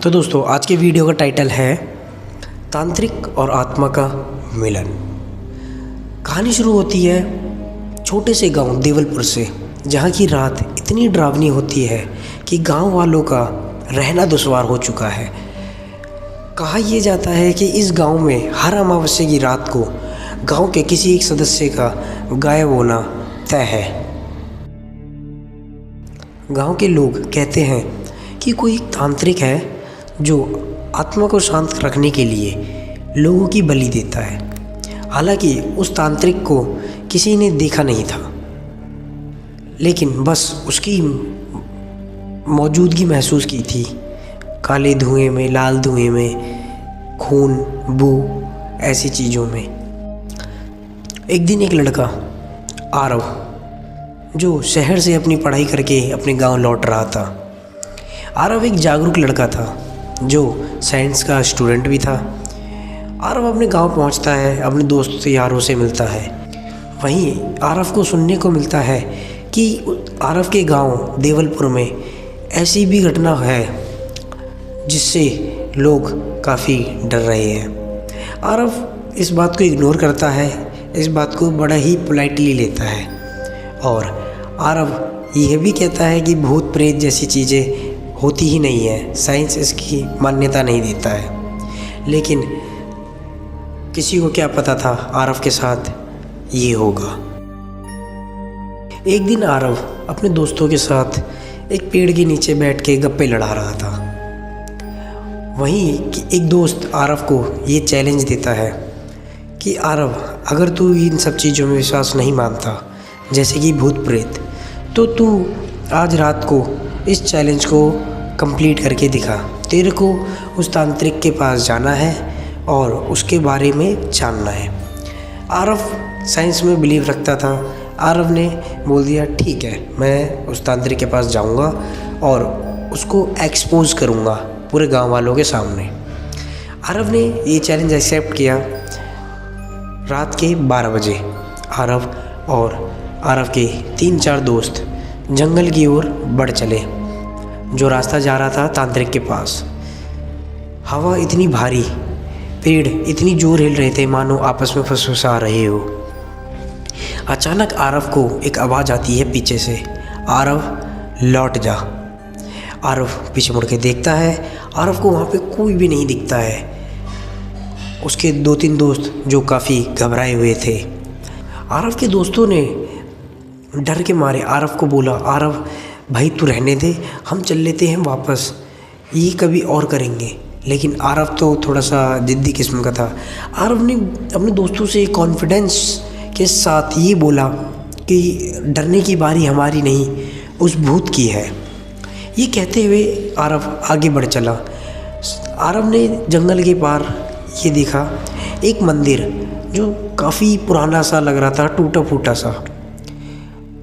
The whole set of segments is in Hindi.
तो दोस्तों आज के वीडियो का टाइटल है तांत्रिक और आत्मा का मिलन। कहानी शुरू होती है छोटे से गांव देवलपुर से, जहां की रात इतनी डरावनी होती है कि गांव वालों का रहना दुश्वार हो चुका है। कहा यह जाता है कि इस गांव में हर अमावस्या की रात को गांव के किसी एक सदस्य का गायब होना तय है। गांव के लोग कहते हैं कि कोई एक तांत्रिक है जो आत्मा को शांत रखने के लिए लोगों की बलि देता है। हालांकि उस तांत्रिक को किसी ने देखा नहीं था, लेकिन बस उसकी मौजूदगी महसूस की थी। काले धुएं में, लाल धुएं में, खून, बू, ऐसी चीज़ों में। एक दिन एक लड़का आरव, जो शहर से अपनी पढ़ाई करके अपने गांव लौट रहा था। आरव एक जागरूक लड़का था जो साइंस का स्टूडेंट भी था। आरव अपने गांव पहुंचता है, अपने दोस्त यारों से मिलता है। वहीं आरव को सुनने को मिलता है कि आरव के गांव देवलपुर में ऐसी भी घटना है जिससे लोग काफ़ी डर रहे हैं। आरव इस बात को इग्नोर करता है, इस बात को बड़ा ही पोलाइटली लेता है और आरव यह भी कहता है कि भूत प्रेत जैसी चीज़ें होती ही नहीं है, साइंस इसकी मान्यता नहीं देता है। लेकिन किसी को क्या पता था आरव के साथ ये होगा। एक दिन आरव अपने दोस्तों के साथ एक पेड़ के नीचे बैठ के गप्पे लड़ा रहा था। वहीं एक दोस्त आरव को ये चैलेंज देता है कि आरव, अगर तू इन सब चीज़ों में विश्वास नहीं मानता, जैसे कि भूत प्रेत, तो तू आज रात को इस चैलेंज को कंप्लीट करके दिखा। तेरे को उस तांत्रिक के पास जाना है और उसके बारे में जानना है। आरव साइंस में बिलीव रखता था। आरव ने बोल दिया, ठीक है, मैं उस तांत्रिक के पास जाऊंगा और उसको एक्सपोज करूंगा पूरे गांव वालों के सामने। आरव ने ये चैलेंज एक्सेप्ट किया। रात के 12 बजे आरव और आरव के 3-4 दोस्त जंगल की ओर बढ़ चले, जो रास्ता जा रहा था तांत्रिक के पास। हवा इतनी भारी, पेड़ इतनी जोर हिल रहे थे मानो आपस में फुसफुसा रहे हो। अचानक आरव को एक आवाज़ आती है पीछे से, आरव लौट जा। आरव पीछे मुड़ के देखता है, आरव को वहाँ पे कोई भी नहीं दिखता है। उसके 2-3 दोस्त जो काफ़ी घबराए हुए थे। आरव के दोस्तों ने डर के मारे आरव को बोला, आरव भाई तू रहने दे, हम चल लेते हैं वापस, ये कभी और करेंगे। लेकिन आरव तो थोड़ा सा ज़िद्दी किस्म का था। आरव ने अपने दोस्तों से कॉन्फिडेंस के साथ ये बोला कि डरने की बारी हमारी नहीं, उस भूत की है। ये कहते हुए आरव आगे बढ़ चला। आरव ने जंगल के पार ये देखा एक मंदिर जो काफ़ी पुराना सा लग रहा था, टूटा फूटा सा,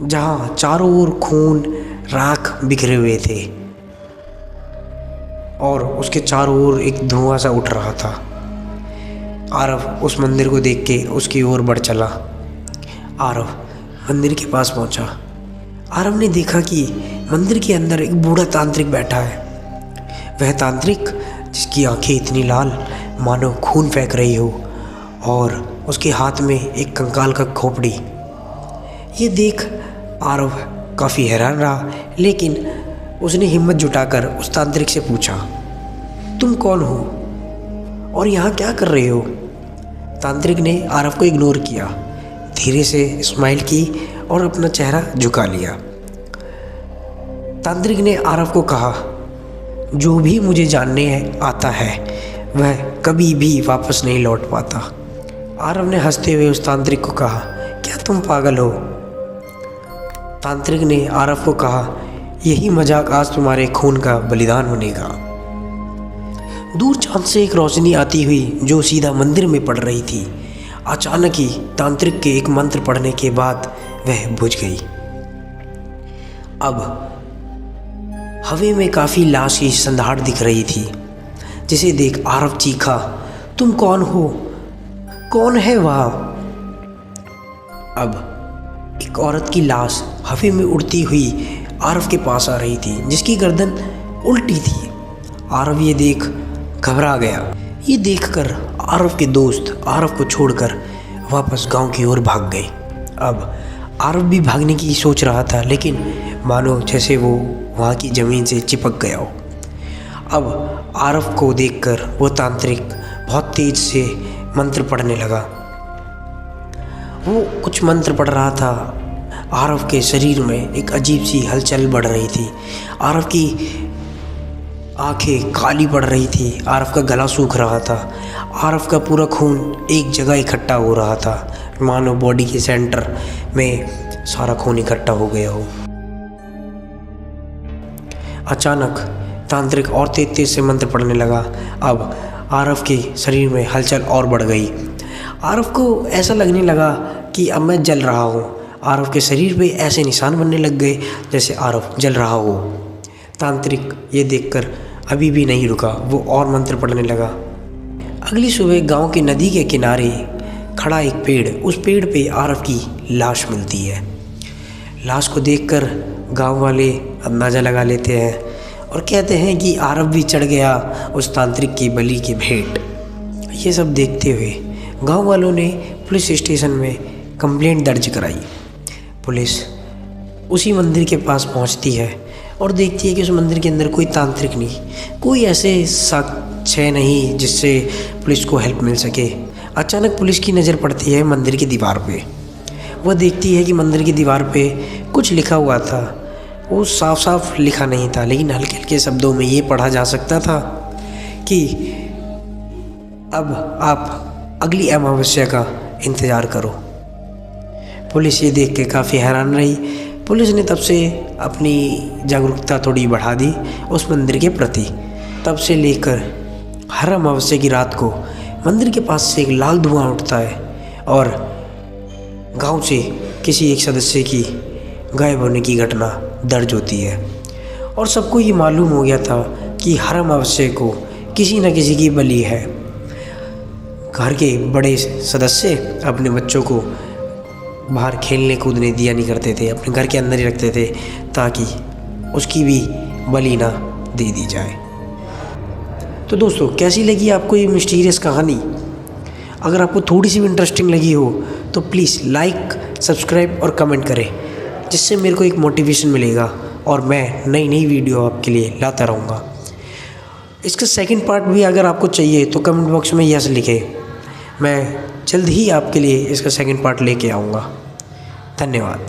जहाँ चारों ओर खून राख बिखरे हुए थे और उसके चारों ओर एक धुआं सा उठ रहा था। आरव उस मंदिर को देख के उसकी ओर बढ़ चला। आरव मंदिर के पास पहुंचा। आरव ने देखा कि मंदिर के अंदर एक बूढ़ा तांत्रिक बैठा है। वह तांत्रिक जिसकी आंखें इतनी लाल मानो खून फेंक रही हो और उसके हाथ में एक कंकाल का खोपड़ी। ये देख आरव काफ़ी हैरान रहा, लेकिन उसने हिम्मत जुटाकर उस तांत्रिक से पूछा, तुम कौन हो और यहाँ क्या कर रहे हो? तांत्रिक ने आरव को इग्नोर किया, धीरे से स्माइल की और अपना चेहरा झुका लिया। तांत्रिक ने आरव को कहा, जो भी मुझे जानने आता है वह कभी भी वापस नहीं लौट पाता। आरव ने हंसते हुए उस तांत्रिक को कहा, क्या तुम पागल हो? तांत्रिक ने आरव को कहा, यही मजाक आज तुम्हारे खून का बलिदान होने का। दूर चांद से एक रोशनी आती हुई जो सीधा मंदिर में पड़ रही थी। अचानक ही तांत्रिक के एक मंत्र पढ़ने के बाद वह बुझ गई। अब हवा में काफ़ी लाश की संधाड़ दिख रही थी, जिसे देख आरव चीखा, तुम कौन हो? कौन है वह? अब एक औरत की लाश हवा में उड़ती हुई आरव के पास आ रही थी, जिसकी गर्दन उल्टी थी। आरव ये देख घबरा गया। ये देखकर आरव के दोस्त आरव को छोड़कर वापस गांव की ओर भाग गए। अब आरव भी भागने की सोच रहा था, लेकिन मानो जैसे वो वहाँ की ज़मीन से चिपक गया हो। अब आरव को देखकर वो तांत्रिक बहुत तेज से मंत्र पढ़ने लगा। वो कुछ मंत्र पढ़ रहा था। आरव के शरीर में एक अजीब सी हलचल बढ़ रही थी। आरव की आंखें काली पड़ रही थी। आरव का गला सूख रहा था। आरव का पूरा खून एक जगह इकट्ठा हो रहा था, मानो बॉडी के सेंटर में सारा खून इकट्ठा हो गया हो। अचानक तांत्रिक और तेज से मंत्र पढ़ने लगा। अब आरव के शरीर में हलचल और बढ़ गई। आरव को ऐसा लगने लगा कि अब मैं जल रहा हूँ। आरव के शरीर पे ऐसे निशान बनने लग गए जैसे आरव जल रहा हो। तांत्रिक ये देखकर अभी भी नहीं रुका, वो और मंत्र पढ़ने लगा। अगली सुबह गांव की नदी के किनारे खड़ा एक पेड़, उस पेड़ पे आरव की लाश मिलती है। लाश को देखकर गांव वाले अंदाज़ा लगा लेते हैं और कहते हैं कि आरव भी चढ़ गया उस तांत्रिक की बलि की भेंट। ये सब देखते हुए गांव वालों ने पुलिस स्टेशन में कंप्लेंट दर्ज कराई। पुलिस उसी मंदिर के पास पहुंचती है और देखती है कि उस मंदिर के अंदर कोई तांत्रिक नहीं, कोई ऐसे साक्ष्य नहीं जिससे पुलिस को हेल्प मिल सके। अचानक पुलिस की नज़र पड़ती है मंदिर की दीवार पे। वह देखती है कि मंदिर की दीवार पे कुछ लिखा हुआ था। वो साफ साफ लिखा नहीं था, लेकिन हल्के हल्के शब्दों में ये पढ़ा जा सकता था कि अब आप अगली अमावस्या का इंतज़ार करो। पुलिस ये देख के काफ़ी हैरान रही। पुलिस ने तब से अपनी जागरूकता थोड़ी बढ़ा दी उस मंदिर के प्रति। तब से लेकर हर अमावस्या की रात को मंदिर के पास से एक लाल धुआं उठता है और गांव से किसी एक सदस्य की गायब होने की घटना दर्ज होती है। और सबको ये मालूम हो गया था कि हर अमावस्या को किसी न किसी की बलि है। घर के बड़े सदस्य अपने बच्चों को बाहर खेलने कूदने दिया नहीं करते थे, अपने घर के अंदर ही रखते थे ताकि उसकी भी बलि ना दे दी जाए। तो दोस्तों, कैसी लगी आपको ये मिस्टीरियस कहानी? अगर आपको थोड़ी सी भी इंटरेस्टिंग लगी हो तो प्लीज़ लाइक, सब्सक्राइब और कमेंट करें, जिससे मेरे को एक मोटिवेशन मिलेगा और मैं नई नई वीडियो आपके लिए लाता रहूँगा। इसका सेकंड पार्ट भी अगर आपको चाहिए तो कमेंट बॉक्स में यस लिखें। मैं जल्द ही आपके लिए इसका सेकंड पार्ट लेके आऊँगा। धन्यवाद।